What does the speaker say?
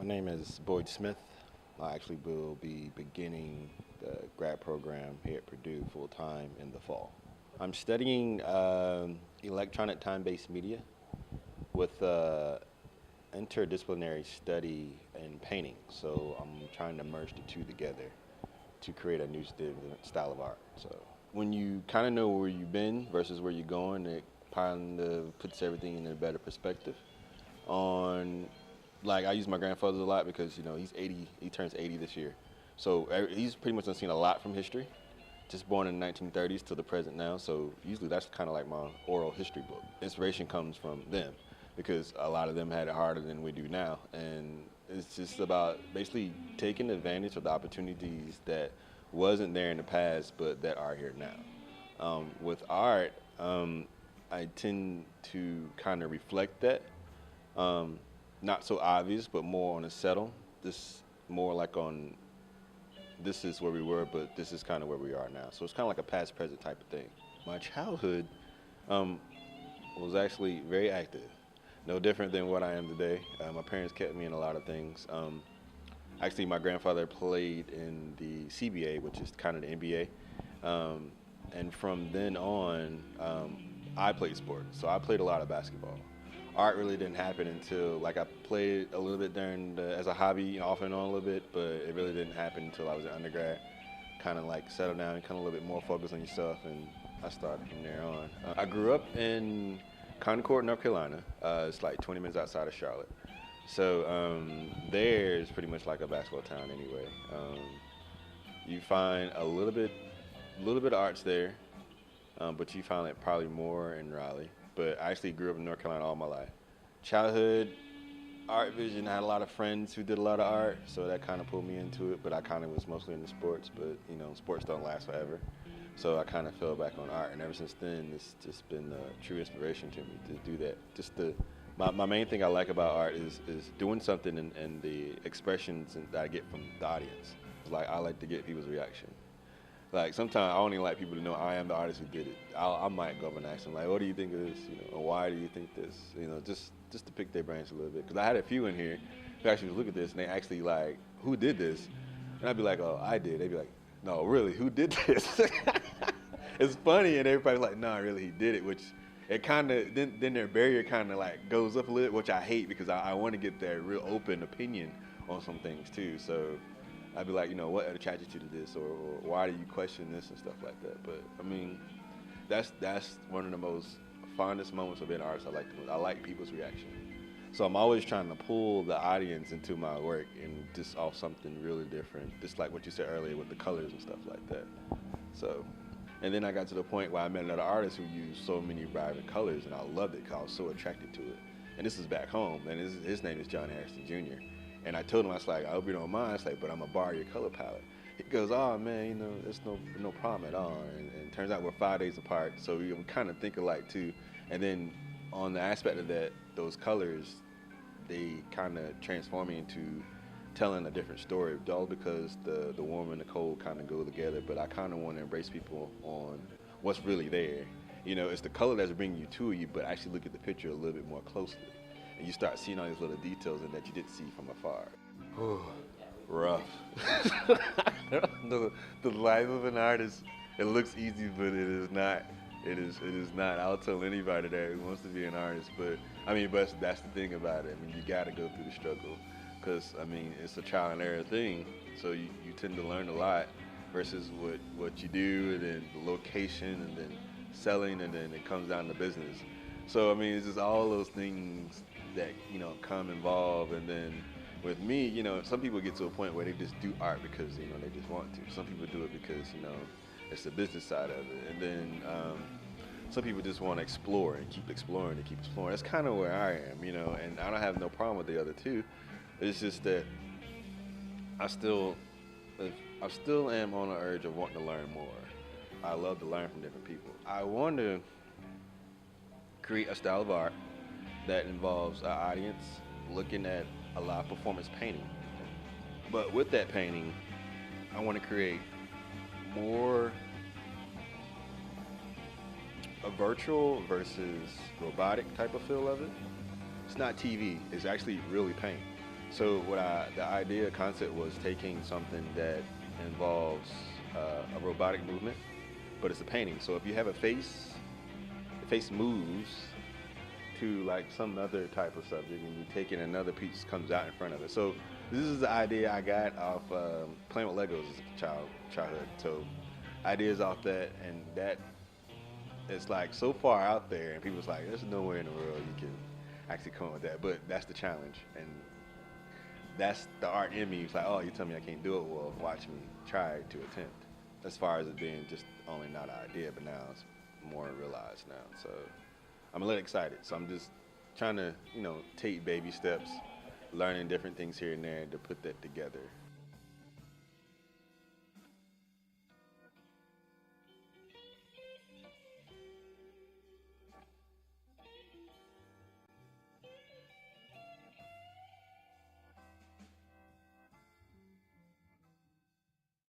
name is Boyd Smith. I actually will be beginning the grad program here at Purdue full time in the fall. I'm studying electronic time-based media with interdisciplinary study in painting. So I'm trying to merge the two together to create a new style of art. So when you kind of know where you've been versus where you're going, it kind of puts everything in a better perspective. On like I use my grandfather a lot because he's 80. He turns 80 this year, so he's pretty much seen a lot from history. Just born in the 1930s to the present now. So usually that's kind of like my oral history book. Inspiration comes from them because a lot of them had it harder than we do now, and it's just about basically taking advantage of the opportunities that wasn't there in the past but that are here now. With art, I tend to kind of reflect that. Not so obvious, but more on a settle. This more like on this is where we were, but this is kind of where we are now. So it's kind of like a past present type of thing. My childhood was actually very active, no different than what I am today. My parents kept me in a lot of things. Actually, my grandfather played in the CBA, which is kind of the NBA, and from then on, I played sports. So I played a lot of basketball. Art really didn't happen until I played a little bit as a hobby, off and on a little bit, but it really didn't happen until I was an undergrad. Kind of settle down and kind of a little bit more focused on yourself, and I started from there on. I grew up in Concord, North Carolina. It's like 20 minutes outside of Charlotte. So there is pretty much like a basketball town anyway. You find a little bit of arts there, but you find it probably more in Raleigh. But I actually grew up in North Carolina all my life. Childhood, art vision, I had a lot of friends who did a lot of art, so that kind of pulled me into it, but I kind of was mostly into sports, but sports don't last forever. So I kind of fell back on art, and ever since then, it's just been a true inspiration to me to do that. My main thing I like about art is doing something and the expressions that I get from the audience. I like to get people's reaction. Sometimes I only like people to know I am the artist who did it. I might go up and ask them, what do you think of this? Or why do you think this? Just to pick their brains a little bit. Because I had a few in here who actually look at this and they actually who did this? And I'd be like, oh, I did. They'd be like, no, really, who did this? It's funny, and everybody's like, no, really, he did it, which it kind of, then their barrier kind of goes up a little, which I hate because I want to get their real open opinion on some things too. So I'd be like, what attracted you to this, or why do you question this and stuff like that. But I mean, that's one of the most fondest moments of being an artist. I like people's reaction. So I'm always trying to pull the audience into my work and just off something really different, just like what you said earlier with the colors and stuff like that. So, and then I got to the point where I met another artist who used so many vibrant colors, and I loved it because I was so attracted to it. And this is back home, and his name is John Harrison Jr. And I told him, I hope you don't mind. But I'm gonna borrow your color palette. He goes, oh man, it's no problem at all. And it turns out we're 5 days apart, so we kind of think alike too. And then on the aspect of that, those colors, they kind of transform me into telling a different story, all because the warm and the cold kind of go together. But I kind of want to embrace people on what's really there. It's the color that's bringing you to you, but actually look at the picture a little bit more closely. And you start seeing all these little details in that you didn't see from afar. Rough. The life of an artist, it looks easy, but it is not. It is not. I'll tell anybody that who wants to be an artist, but that's the thing about it. You gotta go through the struggle, because it's a trial and error thing. So you tend to learn a lot versus what you do, and then the location, and then selling, and then it comes down to business. So it's just all those things that come involved. And then with me, some people get to a point where they just do art because they just want to. Some people do it because it's the business side of it. And then some people just want to explore and keep exploring and keep exploring. That's kind of where I am, and I don't have no problem with the other two. It's just that I still am on the urge of wanting to learn more. I love to learn from different people. I want to create a style of art that involves an audience looking at a live performance painting. But with that painting, I want to create more a virtual versus robotic type of feel of it. It's not TV, it's actually really paint. So the idea concept was taking something that involves a robotic movement, but it's a painting. So if you have a face, the face moves to like some other type of subject, and you take it, another piece comes out in front of it. So this is the idea I got off playing with Legos as a childhood. So ideas off that, and that it's like so far out there, and people's like, there's nowhere in the world you can actually come up with that. But that's the challenge, and that's the art in me. It's like, oh, you tell me I can't do it. Well, watch me try to attempt. As far as it being just only not an idea, but now it's more realized now. So I'm a little excited. So I'm just trying to, take baby steps, learning different things here and there to put that together.